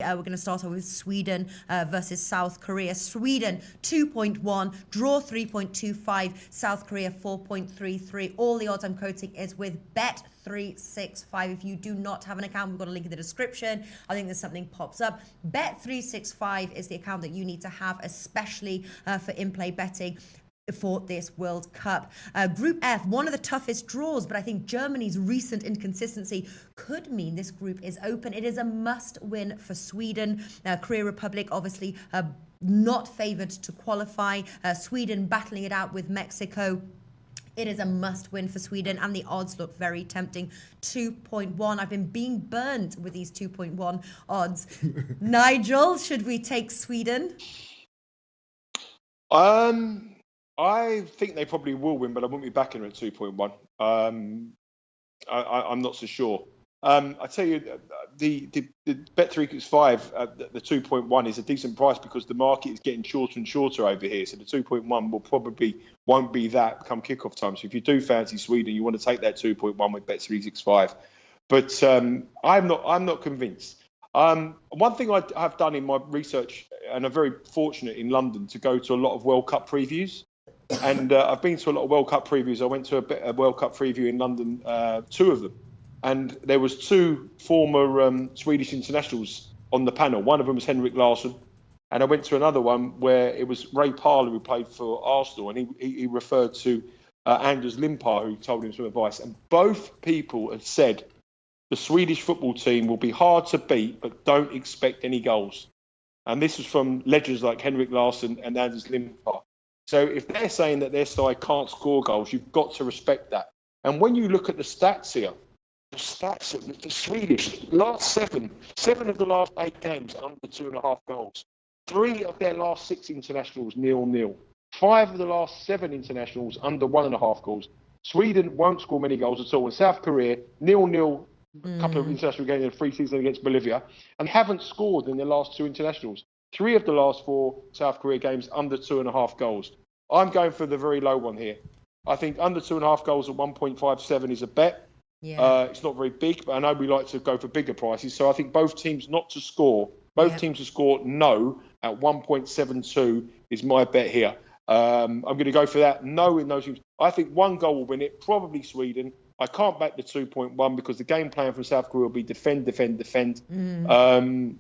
We're going to start off with Sweden versus South Korea. Sweden 2.1, draw 3.25, South Korea 4.33. All the odds I'm quoting is with Bet365. If you do not have an account, we've got a link in the description. I think there's something pops up. Bet365 is the account that you need to have, especially for in-play betting for this World Cup. Group F, one of the toughest draws, but I think Germany's recent inconsistency could mean this group is open. It is a must-win for Sweden. Korea Republic, obviously, not favoured to qualify. Sweden battling it out with Mexico. It is a must-win for Sweden, and the odds look very tempting. 2.1. I've been being burnt with these 2.1 odds. Nigel, should we take Sweden? I think they probably will win, but I won't be backing them at 2.1. I'm not so sure. I tell you, the Bet365, the 2.1 is a decent price because the market is getting shorter and shorter over here. So the 2.1 won't be that come kickoff time. So if you do fancy Sweden, you want to take that 2.1 with Bet365. But I'm not convinced. One thing I've done in my research, and I'm very fortunate in London to go to a lot of World Cup previews. And I've been to a lot of World Cup previews. I went to a World Cup preview in London, 2 of them. And there was 2 former Swedish internationals on the panel. One of them was Henrik Larsson. And I went to another one where it was Ray Parlour, who played for Arsenal. And he referred to Anders Limpar, who told him some advice. And both people had said the Swedish football team will be hard to beat, but don't expect any goals. And this was from legends like Henrik Larsson and Anders Limpar. So if they're saying that their side can't score goals, you've got to respect that. And when you look at the stats here, the Swedish, last seven of the last 8 games under 2.5 goals. 3 of their last 6 internationals 0-0. 5 of the last 7 internationals under 1.5 goals. Sweden won't score many goals at all. And South Korea, 0-0, a couple of international games in the pre-season against Bolivia, and haven't scored in their last 2 internationals. 3 of the last 4 South Korea games under 2.5 goals. I'm going for the very low one here. I think under 2.5 goals at 1.57 is a bet. Yeah. It's not very big, but I know we like to go for bigger prices. So I think both teams not to score. Both teams to score no at 1.72 is my bet here. I'm going to go for that. No in those teams. I think 1 goal will win it, probably Sweden. I can't back the 2.1 because the game plan from South Korea will be defend.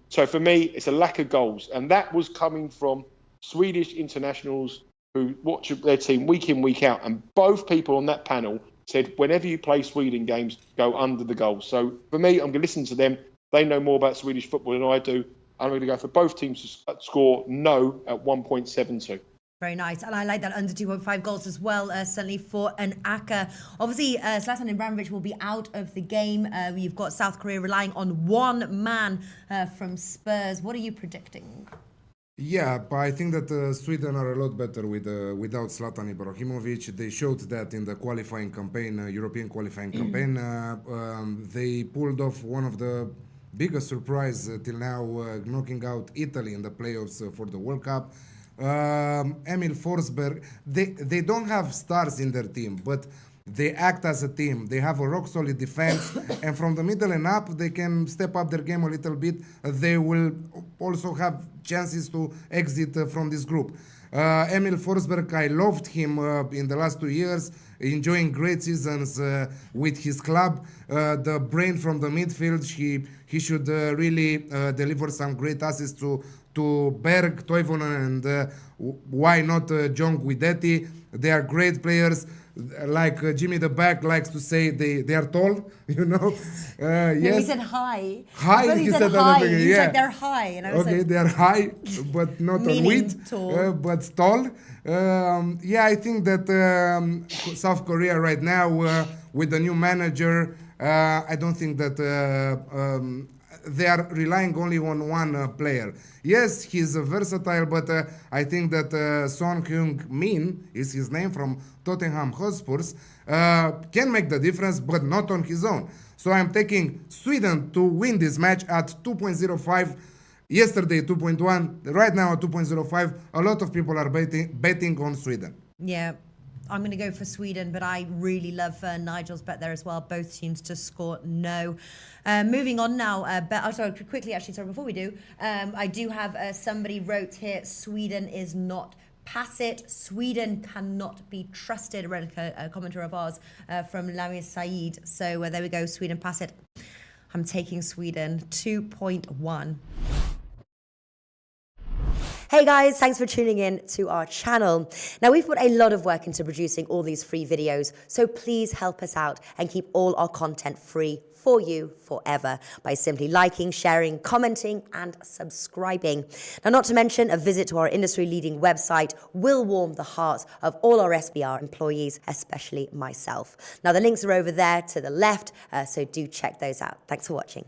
So for me, it's a lack of goals. And that was coming from Swedish internationals who watch their team week in, week out. And both people on that panel said, whenever you play Sweden games, go under the goals. So for me, I'm going to listen to them. They know more about Swedish football than I do. I'm going to go for both teams to score no at 1.72. Very nice. And I like that under 2.5 goals as well, certainly for an Aka. Obviously, Zlatan Ibrahimovic will be out of the game. You've got South Korea relying on one man from Spurs. What are you predicting? Yeah, but I think that Sweden are a lot better without Zlatan Ibrahimovic. They showed that in the qualifying campaign, European qualifying campaign. They pulled off one of the biggest surprise till now, knocking out Italy in the playoffs for the World Cup. Emil Forsberg, they don't have stars in their team, but they act as a team. They have a rock-solid defense, and from the middle and up, they can step up their game a little bit. They will also have chances to exit from this group. Emil Forsberg, I loved him in the last 2 years, enjoying great seasons with his club. The brain from the midfield, he should really deliver some great assists to Berg, Toivonen, and why not John Guidetti. They are great players. Like Jimmy the Back likes to say, they are tall, you know. Yes. He said high. High, he said high. He's like, they're high. And I was okay, they are high, but not on width, but tall. I think that South Korea right now, with the new manager, I don't think that they are relying only on one player. Yes, he's versatile, but I think that Son Heung-min is his name from Tottenham Hotspurs, can make the difference, but not on his own. So I'm taking Sweden to win this match at 2.05. Yesterday 2.1, right now at 2.05. A lot of people are betting on Sweden. Yeah. I'm going to go for Sweden, but I really love Nigel's bet there as well. Both teams to score no. Moving on now. Before we do, I do have somebody wrote here, Sweden is not pass it. Sweden cannot be trusted. I read a commentary of ours from Lamia Saeed. So there we go. Sweden pass it. I'm taking Sweden 2.1. Hey guys, thanks for tuning in to our channel. Now we've put a lot of work into producing all these free videos, so please help us out and keep all our content free for you forever by simply liking, sharing, commenting, and subscribing. Now, not to mention, a visit to our industry-leading website will warm the hearts of all our SBR employees, especially myself. Now, the links are over there to the left, so do check those out. Thanks for watching.